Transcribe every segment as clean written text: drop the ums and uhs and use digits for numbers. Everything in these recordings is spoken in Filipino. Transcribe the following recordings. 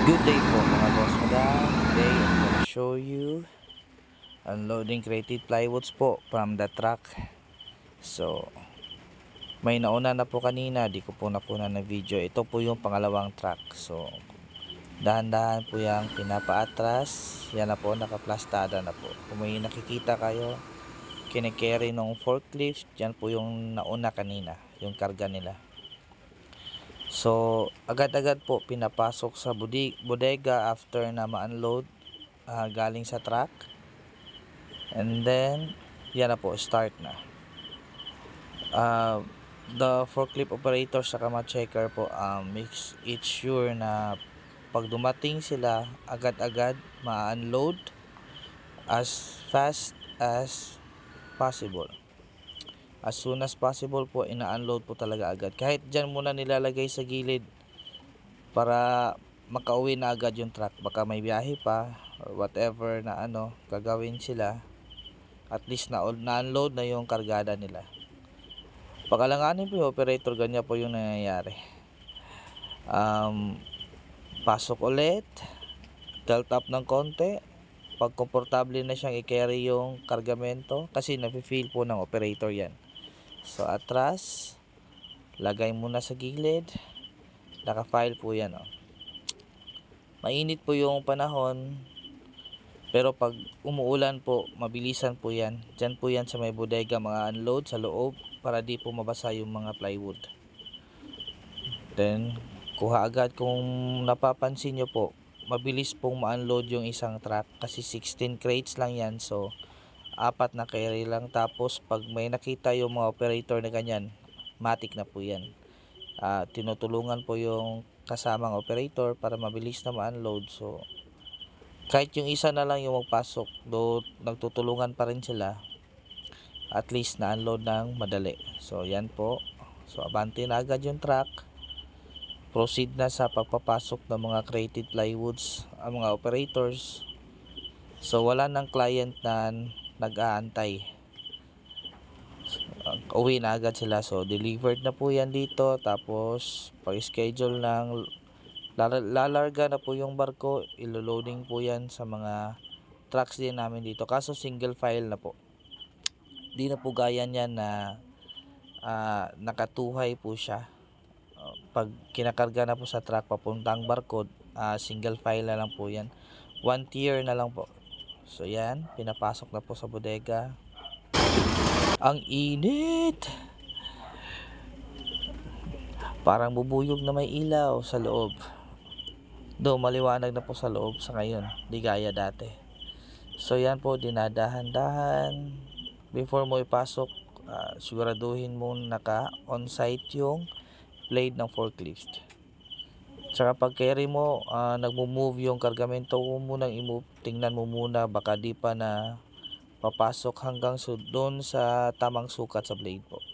Good day po mga boss madam. Today I'm gonna show you unloading crated plywoods po from the truck. So may nauna na po kanina, di ko po napuna ng video. Ito po yung pangalawang truck. So dahan-dahan po yung pinapaatras. Yan na po, nakaplastada na po. Kung may nakikita kayo kine-carry ng forklift, yan po yung nauna kanina, yung karga nila. So agad-agad po pinapasok sa bodega after na ma-unload galing sa truck. And then yan na po, start na. The forklift operator sa kama checker po makes it sure na pag dumating sila, agad-agad ma-unload as fast as possible. As soon as possible po, ina-unload po talaga agad. Kahit dyan muna nilalagay sa gilid para makauwi na agad yung truck. Baka may biyahe pa or whatever na gagawin sila. At least na-unload na yung kargada nila. Pag-alanganin po yung operator, ganyan po yung nangyayari. Pasok ulit, tilt up ng konti. Pag komportable na siyang i-carry yung kargamento, kasi nafe-feel po ng operator yan. So atras, lagay muna sa gilid, naka-file po yan. Mainit po yung panahon, pero pag umuulan po, mabilisan po yan. Dyan po yan sa may bodega mga unload sa loob para di po mabasa yung mga plywood. Then kuha agad. Kung napapansin nyo po, mabilis pong ma-unload yung isang truck kasi 16 crates lang yan. So 4 na carry lang. Tapos pag may nakita yung mga operator na ganyan, matik na po yan. Tinutulungan po yung kasamang operator para mabilis na ma-unload. So kahit yung isa na lang yung magpasok, do nagtutulungan pa rin sila, at least na-unload ng madali. So yan po. So abante na agad yung truck. Proceed na sa pagpapasok ng mga crated plywoods ang mga operators. So wala ng client na nag-aantay. Uwi na agad sila. So delivered na po yan dito. Tapos pag-schedule ng lalarga na po yung barko, ilo-loading po yan sa mga trucks din namin dito. Kaso single file na po. Di na po gaya niyan na nakatuhay po siya. Pag kinakarga na po sa truck papuntang barko, single file na lang po yan. 1 tier na lang po. So yan, pinapasok na po sa bodega. Ang init, parang bubuyog na may ilaw sa loob. Do maliwanag na po sa loob sa ngayon, di gaya dati. So yan po, dinadahan-dahan. Before mo ipasok, siguraduhin mo naka on-site yung blade ng forklift. Tsaka pag carry mo, nagmo-move yung kargamento mo munang i-move. Tingnan mo muna, baka di pa na papasok hanggang doon sa tamang sukat sa blade po.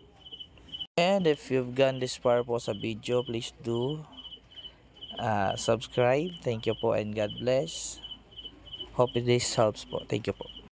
And if you've gone this far po sa video, please do subscribe. Thank you po and God bless. Hope this helps po. Thank you po.